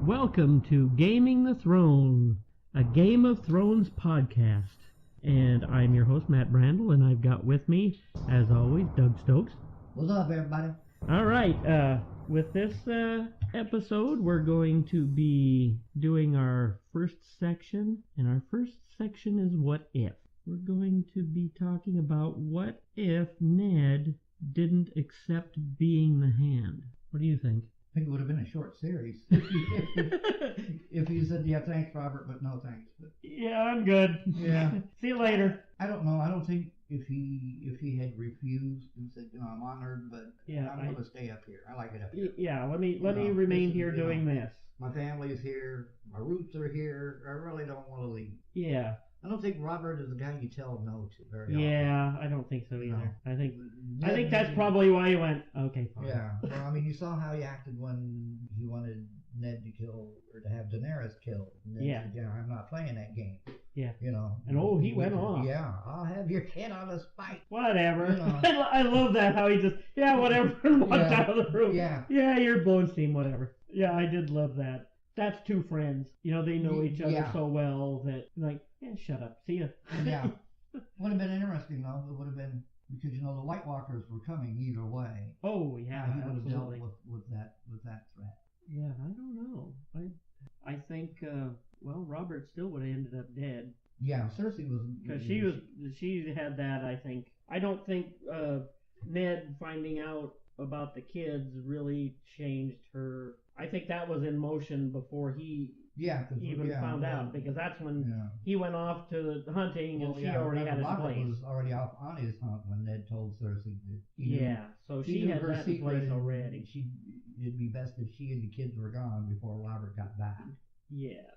Welcome to Gaming the Throne, a Game of Thrones podcast. And I'm your host, Matt Brandel, and I've got with me, as always, Doug Stokes. What's up, everybody? All right, with this episode, we're going to be doing our first section, and our first section is What If. We're going to be talking about what if Ned didn't accept being the Hand. What do you think? I think it would have been a short series if you said, yeah, thanks, Robert, but no thanks. But, yeah, I'm good. Yeah. See you later. I don't know. I don't think if he had refused and said, I'm honored, but I'm going to stay up here. I like it up here. Yeah, let me remain here doing this. My family's here. My roots are here. I really don't want to leave. Yeah. I don't think Robert is the guy you tell no to very often. Yeah, I don't think so either. No. I think that's probably why he went, okay, fine. Yeah. Well, I mean, you saw how he acted when he wanted Ned to kill, or to have Daenerys killed. And Ned said, I'm not playing that game. Yeah. And he went off. Yeah, I'll have your head on a spike. Whatever. I love that, how he just, whatever, and walked out of the room. Yeah. Yeah, you're bone steam, whatever. Yeah, I did love that. That's two friends. They know each other so well that, shut up. See ya. Yeah. Would have been interesting, though. It would have been, because, the White Walkers were coming either way. Oh, yeah, he would absolutely. have dealt with that threat. Yeah, I don't know. I think, Robert still would have ended up dead. Yeah, Cersei was... Because she had that, I think. I don't think Ned finding out about the kids really changed her. I think that was in motion before he even found out, because that's when he went off to hunting and she already had his Robert place. was already off on his hunt when Ned told Cersei that so she had that in place already. It'd be best if she and the kids were gone before Robert got back. Yeah.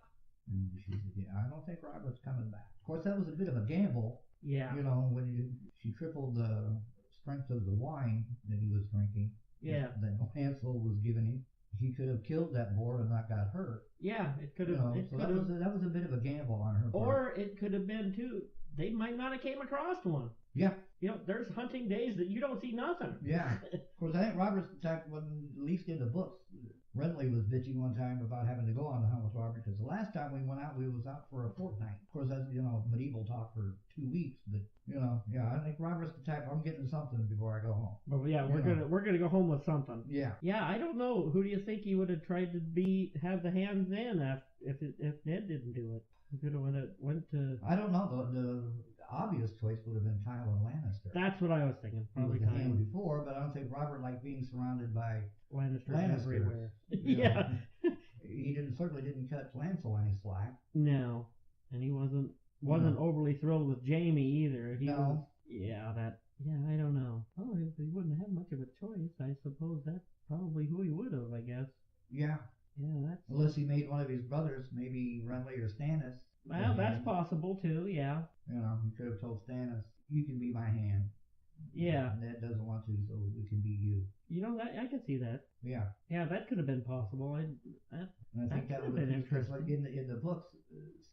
And she said, I don't think Robert's coming back. Of course, that was a bit of a gamble. Yeah. When she tripled the strength of the wine that he was drinking. Yeah. That Hansel was giving him. He could have killed that boar and not got hurt. Yeah, it could have. That was a bit of a gamble on her part. Or it could have been too. They might not have came across one. Yeah. There's hunting days that you don't see nothing. Yeah. Of course, I think Robert's attack, when at least in the books, Renly was bitching one time about having to go on the hunt with Robert, because the last time we went out, we was out for a fortnight. Of course, that's medieval talk for 2 weeks, but I think Robert's the type, I'm getting something before I go home. But we're gonna go home with something. Yeah. Yeah, I don't know. Who do you think he would have tried to have the Hand then if Ned didn't do it? He could have went to. I don't know. The obvious choice would have been Tywin Lannister. That's what I was thinking. Probably he was the Hand before, but I don't think Robert liked being surrounded by Lannisters everywhere. Yeah. He certainly didn't cut Lancel any slack. No, and he wasn't overly thrilled with Jaime either. I don't know. Oh, if he wouldn't have much of a choice, I suppose that's probably who he would have, I guess. Yeah. Yeah, unless he made one of his brothers, maybe Renly or Stannis. Well, that's possible too, yeah. He could have told Stannis, you can be my hand. Yeah. Ned doesn't want to, so we can be you. I can see that. Yeah. Yeah, that could have been possible. I think that would have been interesting. Like in the books,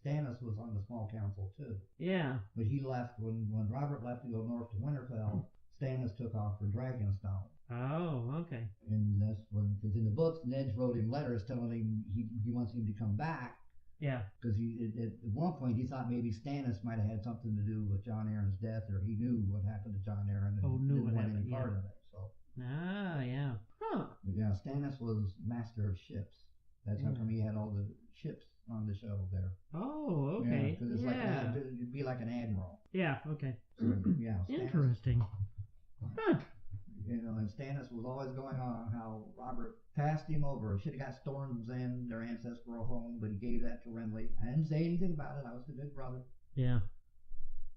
Stannis was on the small council too. Yeah. But he left when Robert left to go north to Winterfell. Stannis took off for Dragonstone. Oh, okay. And that's because in the books, Ned wrote him letters telling him he wants him to come back. Yeah. Because at one point he thought maybe Stannis might have had something to do with Jon Arryn's death, or he knew what happened to Jon Arryn and didn't want any part of it. So. Ah, yeah. Huh. But yeah, Stannis was master of ships. That's how come he had all the ships on the show there. Oh, okay. Because it's it'd be like an admiral. Yeah. Okay. So, yeah. Stannis, interesting. Huh. And Stannis was always going on how Robert passed him over. Should have got Storm's End, their ancestral home, but he gave that to Renly. I didn't say anything about it. I was the good brother. Yeah.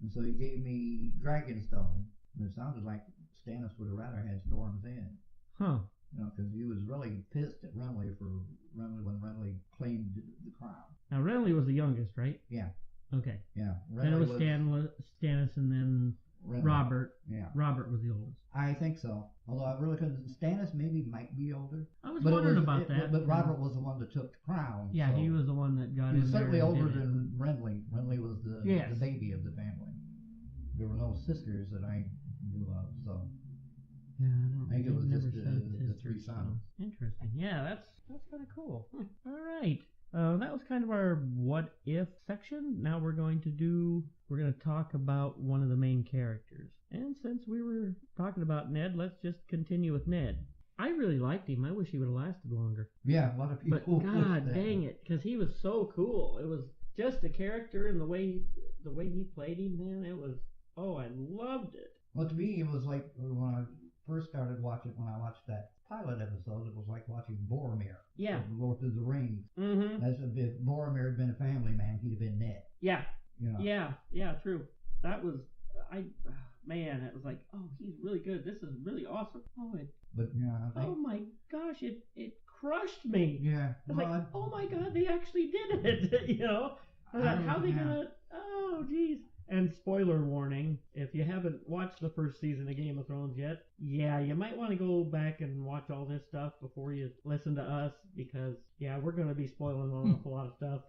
And so he gave me Dragonstone. And it sounded like Stannis would have rather had Storm's End. Huh. Because he was really pissed at Renly when Renly claimed the crown. Now, Renly was the youngest, right? Yeah. Okay. Yeah. Then it was Stannis and then Renly. Robert. Yeah. Robert was the oldest. I think so. Although I really couldn't. Stannis might be older. I was wondering about that. But Robert was the one that took the crown. Yeah, so he was the one that got in there. He was certainly older than Renly. Renly was the baby of the family. There were no sisters that I knew of, so. Yeah, I don't. I think it they've was never just said the sisters, three sons. so. Interesting. Yeah, that's kind of cool. All right. That was kind of our what if section. Now we're going to talk about one of the main characters. And since we were talking about Ned, let's just continue with Ned. I really liked him. I wish he would have lasted longer. Yeah, a lot of But people. God dang it, because he was so cool. It was just the character and the way he played him. Man, it was. Oh, I loved it. Well, to me, it was like when I first started watching. When I watched that pilot episode, it was like watching Boromir. Yeah. From Lord of the Rings. Mm-hmm. As if Boromir had been a family man, he'd have been Ned. Yeah. You know. Yeah, true. That was man, it was like, oh, he's really good. This is really awesome. But yeah, oh my gosh, it crushed me. Yeah. I was like, oh my God, they actually did it. You know, I was like, how they gonna? Oh, geez. And spoiler warning, if you haven't watched the first season of Game of Thrones yet, yeah, you might want to go back and watch all this stuff before you listen to us, because, yeah, we're going to be spoiling an awful lot of stuff.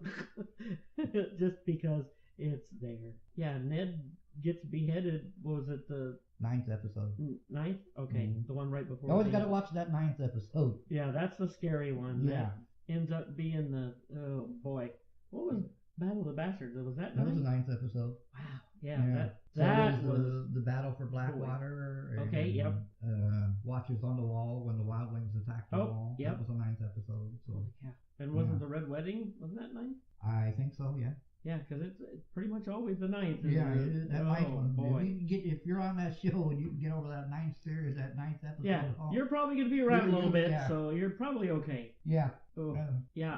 Just because it's there. Yeah, Ned gets beheaded, was it the 9th episode? 9th? Okay, Mm-hmm. The one right before. You always got to watch that 9th episode. Yeah, that's the scary one. Yeah. That ends up being the, oh boy, what was Battle of the Bastards? Was that 9th? That was the 9th episode. Wow. Yeah. So That was was the battle for Blackwater. And, okay. Yep. Watchers on the Wall when the Wildlings attacked the wall. Yep. That was the 9th episode. So. Holy cow. And wasn't the Red Wedding? Wasn't that 9th? I think so. Yeah. Yeah, because it's pretty much always the 9th. Yeah, that 9th one. Boy. If you're on that show and you can get over that 9th series, that 9th episode. Yeah, you're probably going to be around a little bit, so you're probably okay. Yeah. Oh, yeah,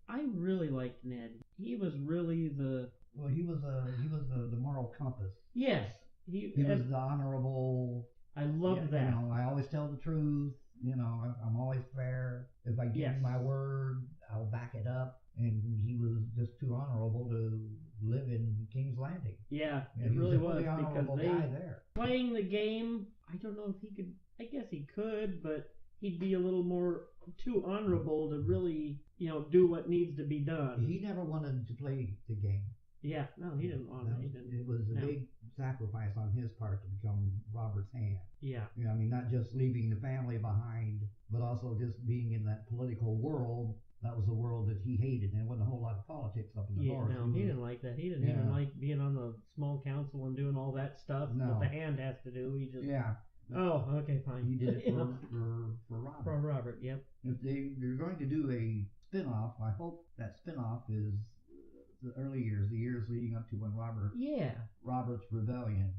I really liked Ned. He was really the. Well, he was the moral compass. Yes, he was the honorable. I loved that. You know, I always tell the truth. You know, I'm always fair. If I give you my word, I'll back it up. And he was just too honorable to live in King's Landing. Yeah, it really was, because they guy there. Playing the game. I don't know if he could. I guess he could, but he'd be a little more too honorable to really, do what needs to be done. He never wanted to play the game. Yeah, no, he didn't want it. It was a big sacrifice on his part to become Robert's hand. Yeah. I mean, not just leaving the family behind, but also just being in that political world. That was the world that he hated, and there wasn't a whole lot of politics up in the north. No, he didn't like that. He didn't even like being on the small council and doing all that stuff that the hand has to do. He just Oh, okay, fine. He did it for Robert. For Robert, yep. If they're going to do a spin-off, I hope that spin-off is the early years, the years leading up to when Robert's rebellion.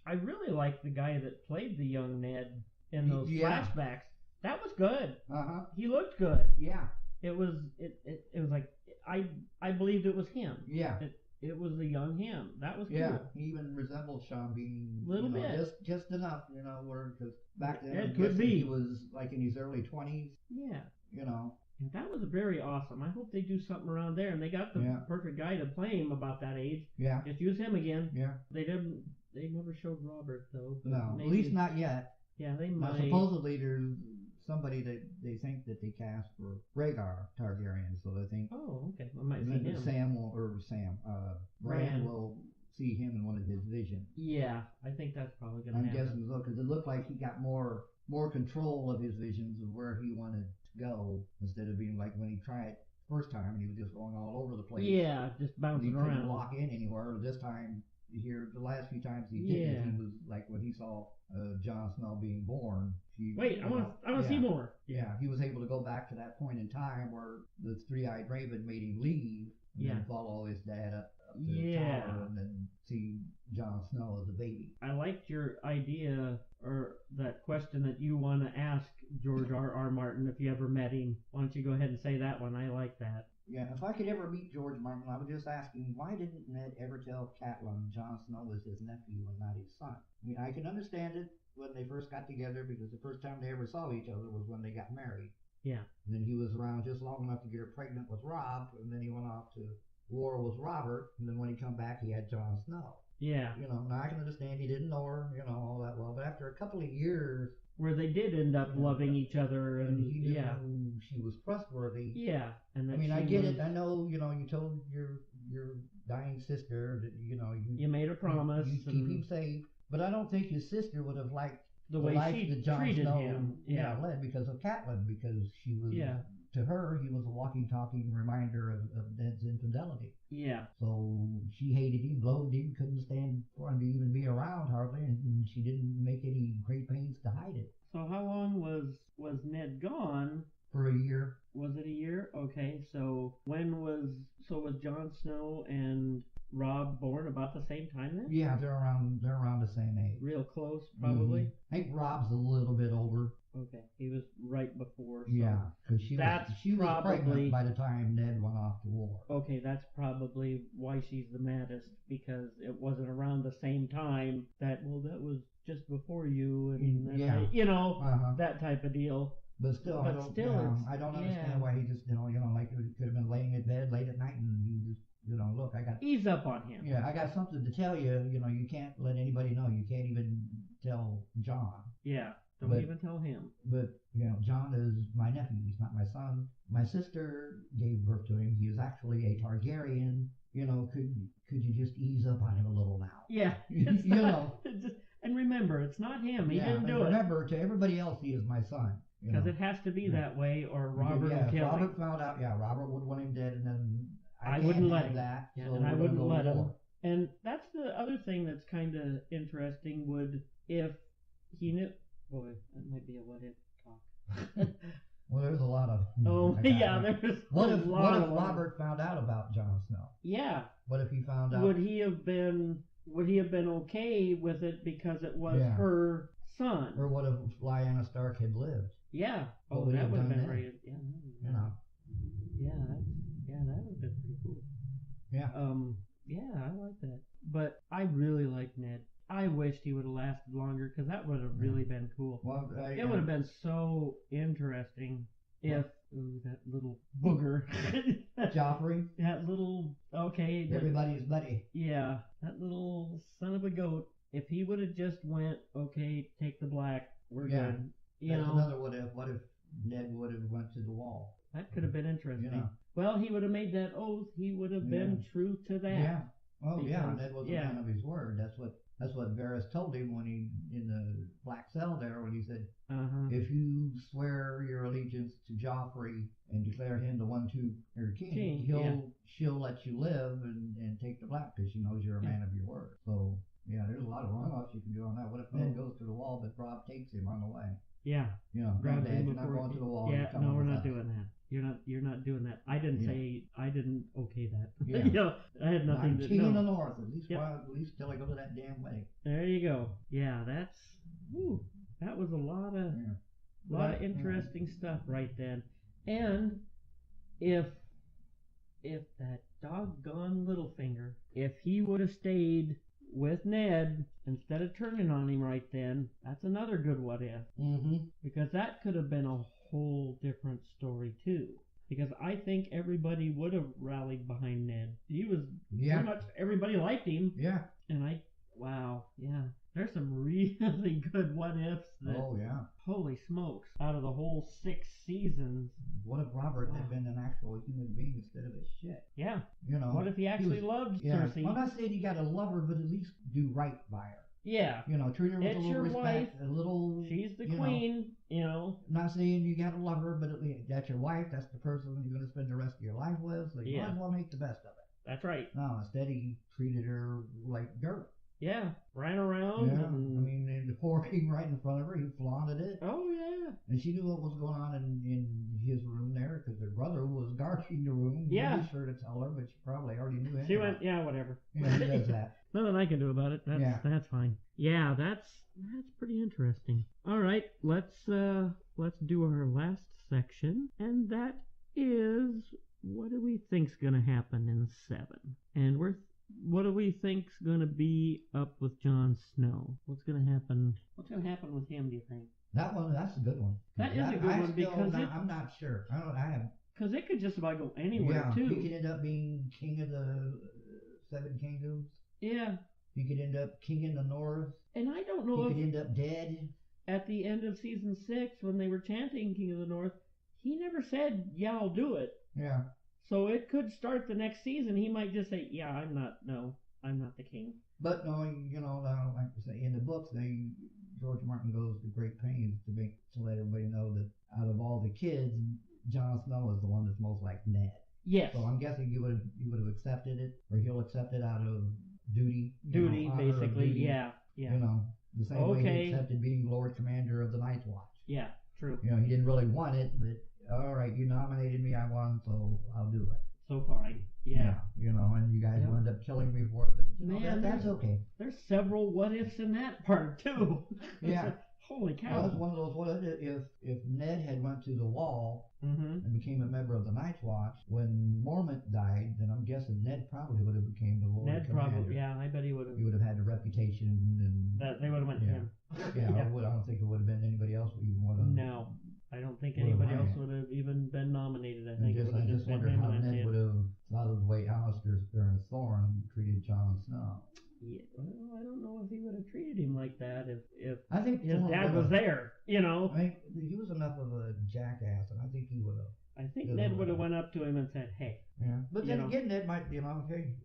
I really liked the guy that played the young Ned in those flashbacks. That was good. He looked good. Yeah. It was like I believed it was him. Yeah. It was the young him. That was cool. Yeah, he even resembled Sean Bean a little bit, just enough, because back then it could be he was like in his early 20s. Yeah. And that was very awesome. I hope they do something around there, and they got the perfect guy to play him about that age. Yeah. Just use him again. Yeah. They never showed Robert though. No, maybe, at least not yet. Yeah, they might. Now, supposedly there's somebody that they think that they cast for Rhaegar Targaryen, so they think. Oh, okay. I might see him. Bran will see him in one of his visions. Yeah, I think that's probably going to happen. I'm guessing so, because it looked like he got more control of his visions of where he wanted to go, instead of being like when he tried first time and he was just going all over the place. Yeah, just bouncing around. He couldn't lock in anywhere. This time, the last few times he did it, he was like when he saw Jon Snow being born. I want to see more. Yeah, he was able to go back to that point in time where the three-eyed raven made him leave and then follow his dad up to the tower and then see Jon Snow as a baby. I liked your idea, or that question that you want to ask George R.R. Martin if you ever met him. Why don't you go ahead and say that one? I like that. Yeah, if I could ever meet George Martin, I would just ask him, why didn't Ned ever tell Catelyn Jon Snow was his nephew and not his son? I mean, I can understand it when they first got together, because the first time they ever saw each other was when they got married. Yeah. And then he was around just long enough to get her pregnant with Robb, and then he went off to war with Robert, and then when he come back, he had Jon Snow. Yeah. Now I can understand he didn't know her, all that well, but after a couple of years... Where they did end up loving each other, and he knew she was trustworthy. Yeah. And I get it. I know, you told your dying sister that, you made a promise. You keep him safe. But I don't think his sister would have liked the way life she that Jon treated Snow, him. Yeah. led because of Catelyn, because she was, Yeah. to her, he was a walking, talking reminder of Ned's infidelity. Yeah. So she hated him, loathed him, couldn't stand for him to even be around hardly, and she didn't make any great pains to hide it. So how long was Ned gone? For a year. Was it a year? Okay, so was Jon Snow and Robb born about the same time then? Yeah, they're around the same age. Real close, probably. I think Robb's a little bit older. Okay, he was right before. So Yeah, because she was pregnant by the time Ned went off to war. Okay, that's probably why she's the maddest, because it wasn't around the same time that was just before you, and that type of deal. But still, I don't understand why he just, like he could have been laying in bed late at night and you just, look, I got... Ease up on him. Yeah, I got something to tell you. You can't let anybody know. You can't even tell Jon. Yeah, don't even tell him. But, Jon is my nephew. He's not my son. My sister gave birth to him. He is actually a Targaryen. Could you just ease up on him a little now? Yeah. And remember, it's not him. He didn't do it. Remember, to everybody else, he is my son. Because it has to be that way, or Robert will kill him. Robert found out, Robert would want him dead, and then I wouldn't let him. That, yeah, so and I wouldn't let him. And that's the other thing that's kind of interesting, if he knew... Boy, that might be a what-if talk. Well, there's a lot of... there's what if Robert found out about Jon Snow? Yeah. What if he found out... Would he have been okay with it because it was her son? Or what if Lyanna Stark had lived? Yeah. That would have been very... Yeah, that would have been pretty cool. Yeah. Yeah, I like that. But I really like Ned. I wished he would have lasted longer, because that would have really been cool. Well, it would have been so interesting if that little booger, Joffrey, that little everybody's buddy. Yeah, that little son of a goat. If he would have just went, okay, take the black, we're good. That's another what if. What if Ned would have went to the wall? That could have been interesting. Well, he would have made that oath. He would have been true to that. Yeah. Oh, Ned was a man of his word. That's what Varys told him when he, in the Black Cell there, when he said, if you swear your allegiance to Joffrey and declare him the one true king, she'll let you live and take the black, because she knows you're a man of your word. So, there's a lot of run-offs you can do on that. What if Ned goes to the wall, but Robb takes him on the way? Yeah. Granddad, you're not going to the wall. Yeah, no, we're not doing that. You're not doing that. I didn't okay that. Yeah. I had nothing I'm to king in the north, at least till I go to that damn wedding. There you go. Yeah, that was a lot of interesting stuff right then. And if that doggone Littlefinger, if he would have stayed with Ned instead of turning on him right then, that's another good what if. Because that could have been a whole different story too. Because I think everybody would have rallied behind Ned. He was pretty much, everybody liked him. Yeah. And there's some really good what ifs. Holy smokes! Out of the whole 6 seasons. What if Robert had been an actual human being instead of a shit? Yeah. What if he actually loved Cersei? I'm not saying you got to love her, but at least do right by her. Yeah. Treat her with a little respect. Wife. She's the queen. Not saying you got to love her, but that's your wife. That's the person you're going to spend the rest of your life with. So you might as well make the best of it. That's right. No, instead he treated her like dirt. Yeah, ran around. Yeah, and whoring right in front of her, he flaunted it. Oh, yeah. And she knew what was going on in his room there, because her brother was guarding the room. Yeah. He was sure to tell her, but she probably already knew it. She went, whatever. Yeah, he does that. Nothing I can do about it. That's fine. Yeah, that's pretty interesting. All right, let's do our last section, and that is, what do we think's gonna happen in 7? And what do we think's going to be up with Jon Snow? What's going to happen? What's going to happen with him, do you think? That's a good one. That is a good one, because I'm not sure. Because it could just about go anywhere, too. He could end up being king of the 7 kingdoms. Yeah. He could end up king in the north. And I don't know if... He could end up dead. At the end of season 6, when they were chanting King of the North, he never said, I'll do it. Yeah. So it could start the next season. He might just say, I'm not the king. But knowing, like I say, in the books, they George Martin goes to great pains to let everybody know that out of all the kids, Jon Snow is the one that's most like Ned. Yes. So I'm guessing you would have accepted it, or he'll accept it out of duty. Duty, basically. Duty, Yeah. Yeah. You know, the same way he accepted being Lord Commander of the Night's Watch. Yeah. True. You know, he didn't really want it, but all right, you nominated me, I won, so I'll do it. So fine. Yeah. You know, and you guys wound up killing me for it, but Man, that's okay. There's several what ifs in that part too. Yeah. Holy cow. Well, that's one of those. What if Ned had went to the Wall and became a member of the Night's Watch when Mormont died? Then I'm guessing Ned probably would have became the Lord Commander. Probably, yeah, I bet he would have. He would have had the reputation and that they would have went to him. Yeah, I don't think it would have been anybody else who even would have. No, I don't think anybody else would have even been nominated. I think I just wonder how Ned would have thought of the way Alistair Thorne treated Jon Snow. Yeah, well, I don't know if he would have treated him like that if I think his dad was there, you know. I mean, he was enough of a jackass, and I think he would have. I think Ned would have went up to him and said, "Hey." Yeah, but then again, Ned might, okay,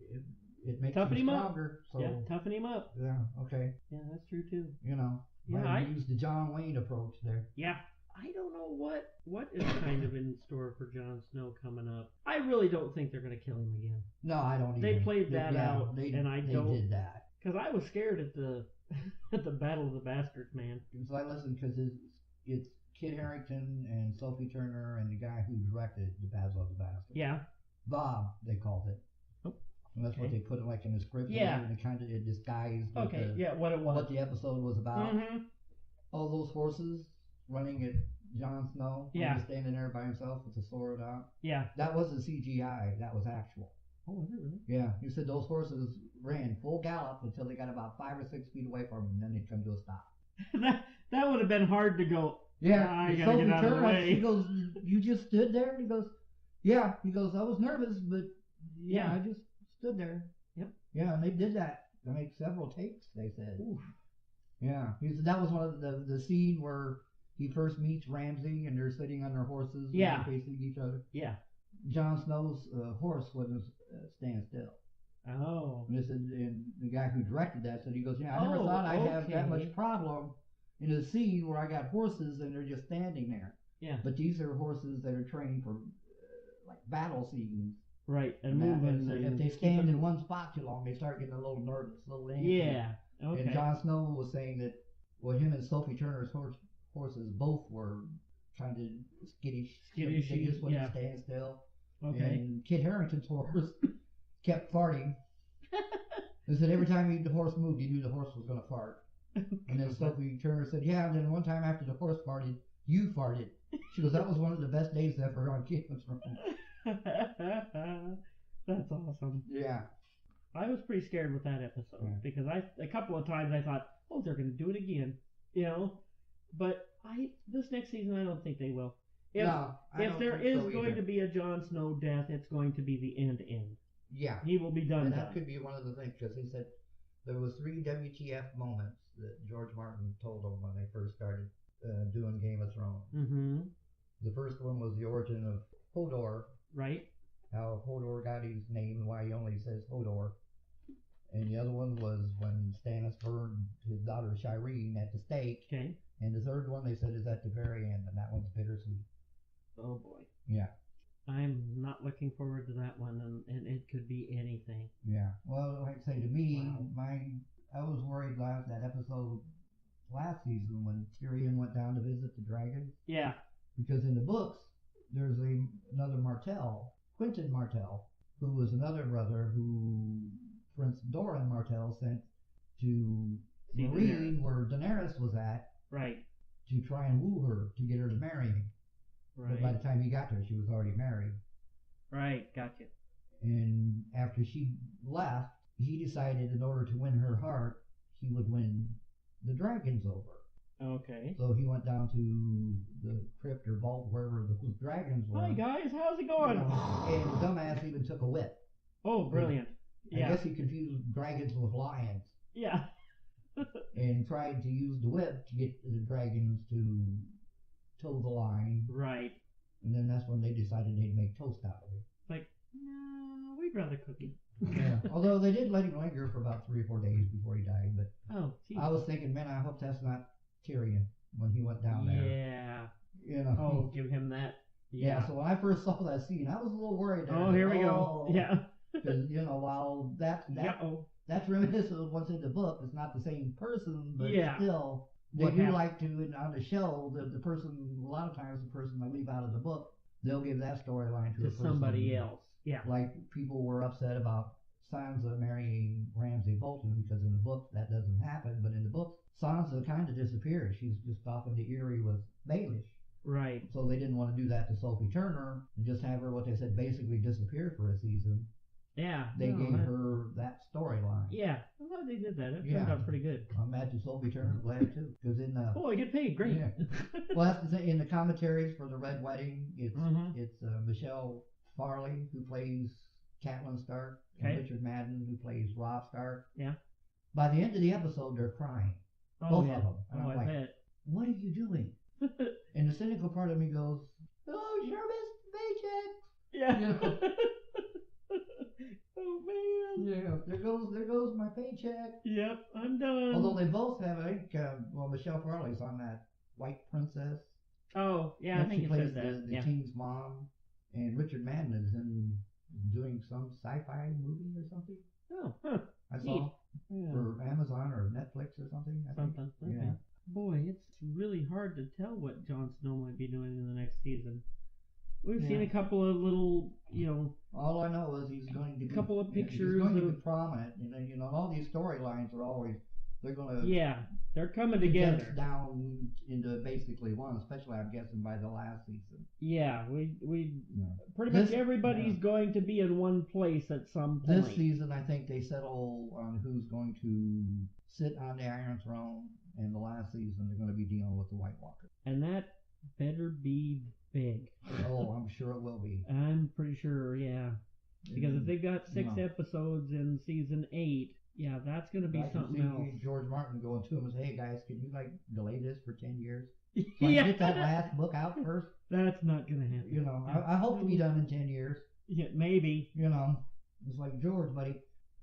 it makes toughen him stronger. So, yeah, toughen him up. Yeah, okay. Yeah, that's true too. You know, I used the John Wayne approach there. Yeah. I don't know what is kind of in store for Jon Snow coming up. I really don't think they're going to kill him again. No, I don't either. They played that out, and I don't. They did that. Because I was scared at the at the Battle of the Bastards, man. So I listened because it's Kit Harington and Sophie Turner and the guy who directed the Battle of the Bastards. Yeah. Bob, they called it. Oh. And that's what they put it like in the script. Yeah. And it kind of disguised what it was. What the episode was about. Mm-hmm. All those horses running at Jon Snow. Yeah. He was standing there by himself with the sword out. Yeah. That wasn't CGI. That was actual. Oh, was it really? Yeah. He said those horses ran full gallop until they got about 5 or 6 feet away from him, and then they'd come to a stop. that would have been hard to go. Yeah. I gotta get out of the way. He goes, "You just stood there?" And he goes, "Yeah." He goes, "I was nervous, but yeah, I just stood there." Yep. Yeah, and they did that. They made several takes, they said. Oof. Yeah. He said that was one of the scene where he first meets Ramsay and they're sitting on their horses facing each other. Yeah. Jon Snow's horse wouldn't stand still. Oh. And the guy who directed that said, he goes, "Yeah, I never thought I'd have that much problem in a scene where I got horses and they're just standing there. Yeah. But these are horses that are trained for like battle scenes. Right, and moving. And if they stand in one spot too long, they start getting a little nervous, a little anxious." Yeah. Okay. And Jon Snow was saying that, well, him and Sophie Turner's horses both were kind of skittish. They just wouldn't stand still. Okay. And Kit Harington's horse kept farting. They said every time the horse moved, he knew the horse was going to fart. And then Sophie Turner said, "Yeah." And then one time after the horse farted, you farted. She goes, "That was one of the best days ever on Game of Thrones." That's awesome. Yeah. I was pretty scared with that episode because a couple of times I thought, "Oh, they're going to do it again," you know. But this next season, I don't think they will. If there is going to be a Jon Snow death, it's going to be the end. Yeah. He will be done. And that could be one of the things, because he said there was 3 WTF moments that George Martin told them when they first started doing Game of Thrones. Mm-hmm. The first one was the origin of Hodor. Right. How Hodor got his name and why he only says Hodor. And the other one was when Stannis burned his daughter Shireen at the stake. Okay. And the third one they said is at the very end, and that one's bittersweet. Oh boy. Yeah. I'm not looking forward to that one, and it could be anything. Yeah. Well, like I say, to me, I was worried that episode last season when Tyrion went down to visit the dragon. Yeah. Because in the books, there's another Martell, Quentin Martell, who was another brother who Prince Doran Martell sent to Meereen, where Daenerys was at, right, to try and woo her to get her to marry him. Right. But by the time he got there, she was already married. Right, gotcha. And after she left, he decided in order to win her heart, he would win the dragons over. Okay. So he went down to the crypt or vault, wherever the dragons were. Hi guys, how's it going? And the dumbass even took a whip. Oh, brilliant. I guess he confused dragons with lions. Yeah. And tried to use the whip to get the dragons to toe the line. Right. And then that's when they decided they'd make toast out of it. Like, no, we'd rather cook him. Yeah. Although they did let him linger for about 3 or 4 days before he died. But oh, geez. I was thinking, man, I hope that's not Tyrion when he went down there. Yeah. You know. Oh, give him that. Yeah. So when I first saw that scene, I was a little worried. There. Oh, here we go. Yeah. Because while that's reminiscent of what's in the book, it's not the same person, but still. They do like to, on the show, the person, a lot of times the person they leave out of the book, they'll give that storyline to a person. Somebody else. Yeah. Like people were upset about Sansa marrying Ramsay Bolton because in the book that doesn't happen, but in the book Sansa kind of disappears. She's just off into Erie with Baelish. Right. So they didn't want to do that to Sophie Turner and just have her, what they said, basically disappear for a season. Yeah. They gave her that storyline. Yeah. I'm glad they did that. It turned out pretty good. I'm mad to Sophie Turner glad too. Because in I get paid. Great. Yeah. Well, that's the thing. In the commentaries for the Red Wedding, it's Michelle Farley who plays Catelyn Stark and Richard Madden who plays Robb Stark. Yeah. By the end of the episode, they're crying. Both of them. And I'm like, bet. what are you doing? And the cynical part of me goes, oh, sure missed the paycheck. Yeah. Oh man. Yeah. There goes my paycheck. Yep. I'm done. Although they both have, I think, Michelle Farley's on that White Princess. Oh yeah, I think she it plays says that. the king's mom, and Richard Madden is doing some sci-fi movie or something. Oh, huh. I saw for Amazon or Netflix or something. Something. Okay. Yeah. Boy, it's really hard to tell what Jon Snow might be doing in the next season. We've seen a couple of little, All I know is he's going to be... A couple of pictures he's going to be prominent. All these storylines are always... They're going to... Yeah, they're coming together. Down into basically one, especially, I'm guessing, by the last season. Yeah, we pretty much everybody's going to be in one place at some point. This season, I think they settle on who's going to sit on the Iron Throne, and the last season, they're going to be dealing with the White Walker. And that better be big. Oh, I'm sure it will be. I'm pretty sure, yeah. Because if they've got 6 episodes in season 8, yeah, that's going to be something else. George Martin going to him and say, hey guys, can you delay this for 10 years? So I can get that last book out first? That's not going to happen. I hope to be done in 10 years. Yeah, maybe. It's like, George, buddy,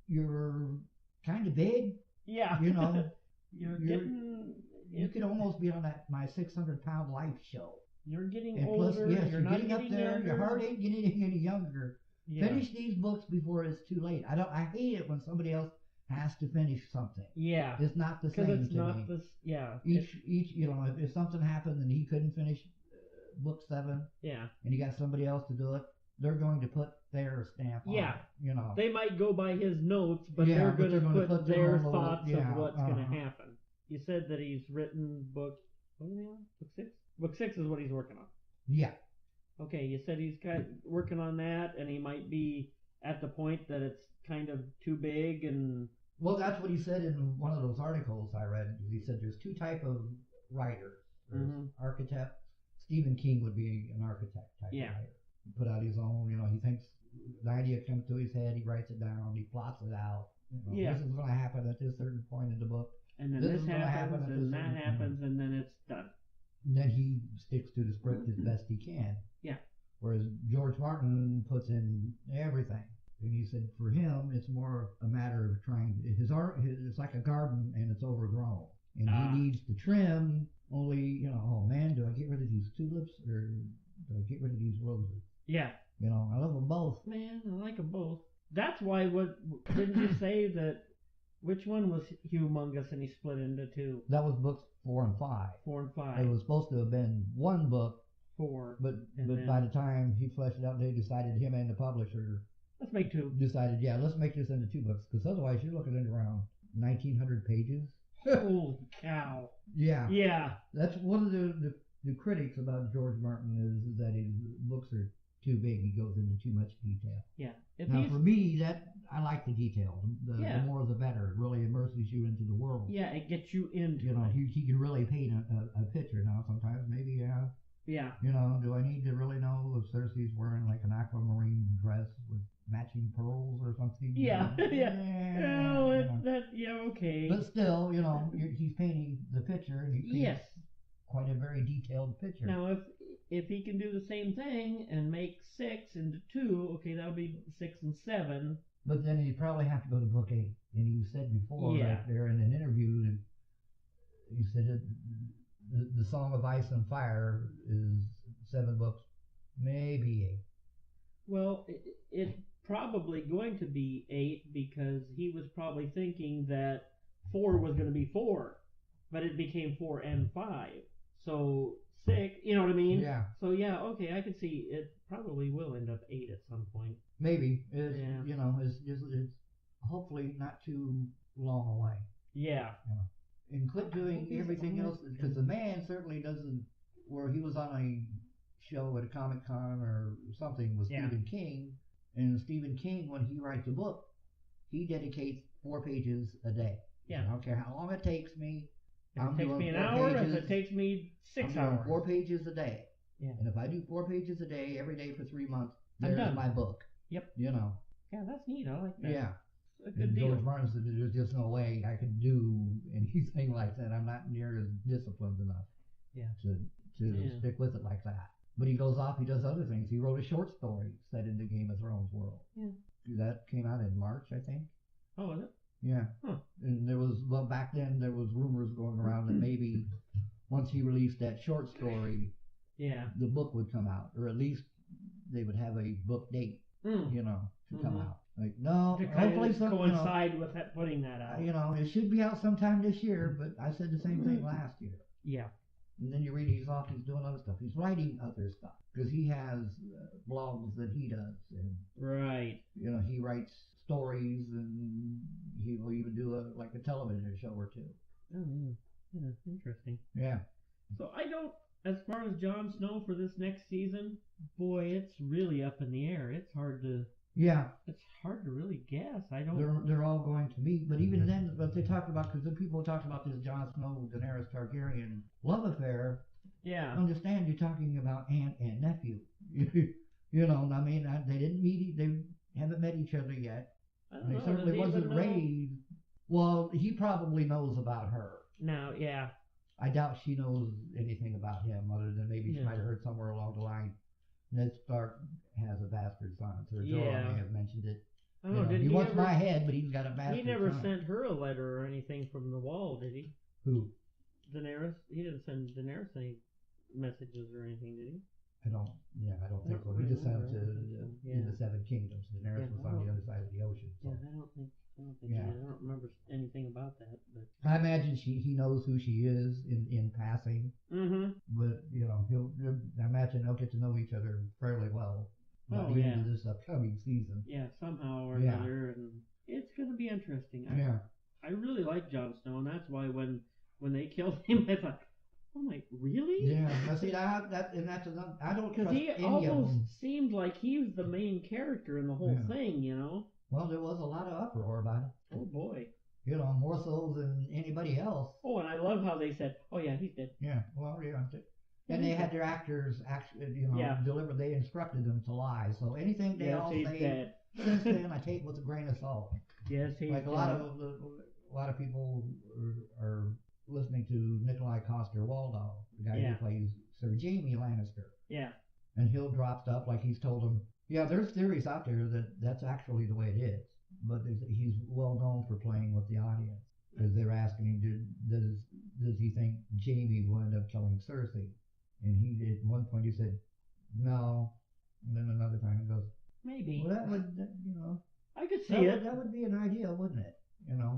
you're kind of big. Yeah. You're getting... You could almost be on my 600-pound life show. You're getting and older. Plus, yes, you're not getting up there. younger. Your heart ain't getting any younger. Yeah. Finish these books before it's too late. I hate it when somebody else has to finish something. Yeah. It's not the same Because it's to not me. this. Yeah. Each if something happened and he couldn't finish book 7. Yeah. And you got somebody else to do it, they're going to put their stamp on it. They might go by his notes, but they're going to put their thoughts of what's going to happen. You said that he's written book 6? Book 6 is what he's working on. Yeah. Okay, you said he's working on that, and he might be at the point that it's kind of too big and... Well, that's what he said in one of those articles I read. He said there's 2 type of writers. There's architect. Stephen King would be an architect type writer. He put out his own, he thinks the idea comes to his head, he writes it down, he plots it out. This is going to happen at this certain point in the book. And then this happens, and that happens, and then it's done. And then he sticks to the script as best he can. Yeah. Whereas George Martin puts in everything. And he said for him, it's more a matter of trying, it's like a garden and it's overgrown. And he needs to trim, only, oh man, do I get rid of these tulips or do I get rid of these roses? Yeah. I love them both. Man, I like them both. That's why, didn't you say that, which one was humongous and he split into 2? That was books 4 and 5. 4 and 5. It was supposed to have been one book. 4. But by the time he fleshed it out, they decided, him and the publisher... Let's make 2. Decided, let's make this into 2 books, because otherwise you're looking at around 1,900 pages. Holy cow. Yeah. Yeah. That's one of the critics about George Martin is that his books are too big. He goes into too much detail. Yeah. Now, for me, I like the detail. The more the better. It really immerses you into the world. Yeah, it gets you into it. He can really paint a picture. Now, sometimes maybe, yeah. Do I need to really know if Cersei's wearing like an aquamarine dress with matching pearls or something? Yeah. Okay. But still, he's painting the picture, and he paints quite a very detailed picture. Now, if he can do the same thing and make 6 into 2, okay, that'll be 6 and 7. But then he'd probably have to go to book 8. And you said before, right there in an interview, that You said the Song of Ice and Fire is 7 books, maybe 8. Well, it's probably going to be 8 because he was probably thinking that 4 was going to be 4, but it became 4 and 5. So 6, you know what I mean? Yeah. So yeah, okay, I can see it probably will end up 8 at some point. Maybe. It's, Yeah. you know, it's hopefully not too long away. Yeah. And quit doing everything else, because the man certainly doesn't, where he was on a show at a Comic Con or something with Yeah. Stephen King, and Stephen King, when he writes a book, he dedicates 4 pages a day. Yeah. I don't care how long it takes me. If I'm it takes doing me an 4 hour, pages, if it takes me 6 I'm doing hours. 4 pages a day. Yeah. And if I do 4 pages a day every day for 3 months, I'm there's done. my book. Yep. You know. Yeah, that's neat. I like that. Yeah. A good And deal. George Martin said there's just no way I could do anything like that. I'm not near as disciplined enough. Yeah. To stick with it like that. But he goes off, he does other things. He wrote a short story set in the Game of Thrones world. Yeah. That came out in March, I think. Oh, was it? Yeah. Huh. And there was, well, back then there was rumors going around that maybe once he released that short story, Yeah. the book would come out, or at least they would have a book date, you know, to come out. Like, no, To hopefully kind of coincide with that, putting that out. You know, it should be out sometime this year, but I said the same thing last year. Yeah. And then you read he's off, he's doing other stuff. He's writing other stuff because he has blogs that he does, and Right. you know, he writes stories, and he will even do a television show or 2. Oh, yeah, interesting. Yeah. So I don't, as far as Jon Snow for this next season, boy, it's really up in the air. It's hard to really guess. I don't. They're all going to meet, but even then, what they talked about, because the people talked about this Jon Snow, Daenerys Targaryen love affair. Yeah. Understand you're talking about aunt and nephew. You know, I mean, they didn't meet. They haven't met each other yet. He certainly wasn't raised. Well, he probably knows about her. Now, yeah. I doubt she knows anything about him, other than maybe she might have heard somewhere along the line Ned Stark has a bastard son. Sir Jorah may have mentioned it. Oh, did he wants my head, but he's got a bastard son. He never sent her a letter or anything from the wall, did he? Who? Daenerys. He didn't send Daenerys any messages or anything, did he? I don't think so. He just sent them to in the 7 Kingdoms. Daenerys was on the other side of the ocean. So. Yeah, I don't think he did. I don't remember anything about that. But I imagine he knows who she is in passing. Mm-hmm. But you know, I imagine they'll get to know each other fairly well by the end of this upcoming season. Yeah, somehow or another, and it's going to be interesting. I really like Jon Snow, and that's why when they killed him, I thought, I'm like, really? Yeah. Now see that's another. I don't trust he any almost of them. seemed like he was the main character in the whole thing, you know. Well, there was a lot of uproar about it. Oh boy. You know, more so than anybody else. Oh, and I love how they said, "Oh yeah, he's dead." Yeah. Well, yeah. And they had their actors actually, deliver. They instructed them to lie. So anything they all say since then, I take with a grain of salt. Yes, he's like a lot of people are listening to Nikolai Coster-Waldau, the guy who plays Sir Jaime Lannister. Yeah. And he'll drop stuff like he's told them. Yeah, there's theories out there that that's actually the way it is. But he's well known for playing with the audience. Because they're asking him, does he think Jaime will end up killing Cersei? And at one point he said, no. And then another time he goes, maybe. Well, I could see it. That would be an idea, wouldn't it?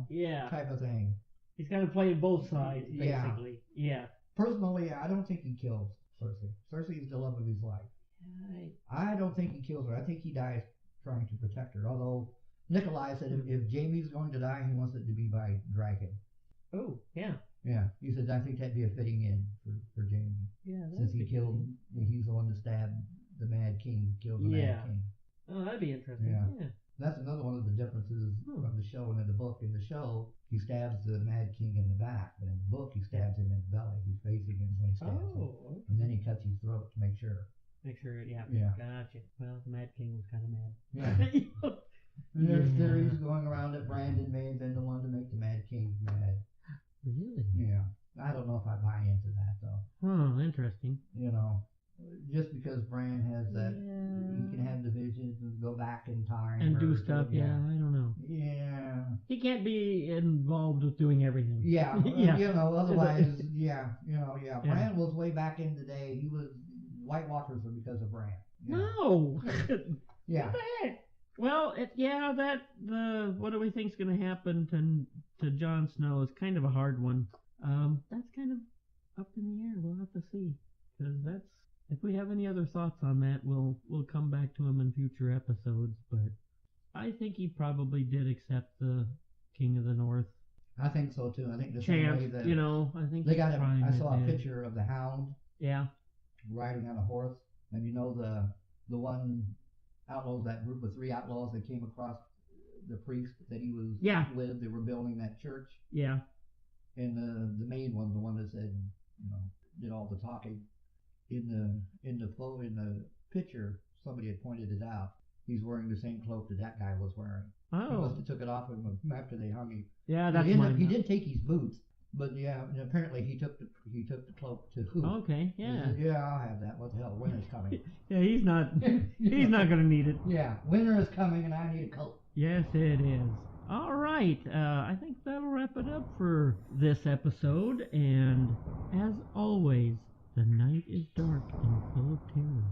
Yeah. Type of thing. He's kind of playing both sides, basically. Yeah. Personally, I don't think he kills Cersei. Cersei is the love of his life. Right. I don't think he kills her. I think he dies trying to protect her. Although Nikolai said if Jaime's going to die, he wants it to be by dragon. Oh, yeah. Yeah. He said, I think that'd be a fitting end for Jaime. Yeah. Since he's the one that stabbed the Mad King, killed the Mad King. Oh, that'd be interesting. Yeah. That's another one of the differences from the show and in the book. In the show, he stabs the Mad King in the back, but in the book, he stabs him in the belly. He's facing him when he stabs him. Okay. And then he cuts his throat to make sure. Yeah. Gotcha. Well, the Mad King was kind of mad. Yeah. And there's theories going around that Brandon may have been the one to make the Mad King mad. Really? Yeah. I don't know if I buy into that, though. Oh, interesting. Just because Bran has that, he can have the visions and go back in time. And do stuff, I don't know. Yeah. he can't be involved with doing everything. Yeah, Yeah. otherwise, yeah. Yeah. Bran was way back in the day. He was, White Walkers were because of Bran. No. Yeah. What the heck? Well, what do we think's going to happen to Jon Snow is kind of a hard one. That's kind of up in the air. We'll have to see, because if we have any other thoughts on that, we'll come back to him in future episodes. But I think he probably did accept the King of the North I think so too. I think the chance. same way that I think they he got probably I saw a did. picture of the Hound Yeah. riding on a horse, and the one outlaws, that group of 3 outlaws that came across the priest that he was with. They were building that church. Yeah. And the main one, the one that said, did all the talking, in the picture, somebody had pointed it out. He's wearing the same cloak that guy was wearing. He must Oh. have took it off of him after they hung him. Yeah, that's He did take his boots, but yeah, and apparently he took the cloak too. Okay. He Yeah. said, yeah, I'll have that. What the hell? Winter's coming. Yeah, he's not going to need it. Yeah, winter is coming, and I need a coat. Yes, it is. All right. I think that'll wrap it up for this episode. And as always, the night is dark and full of terror.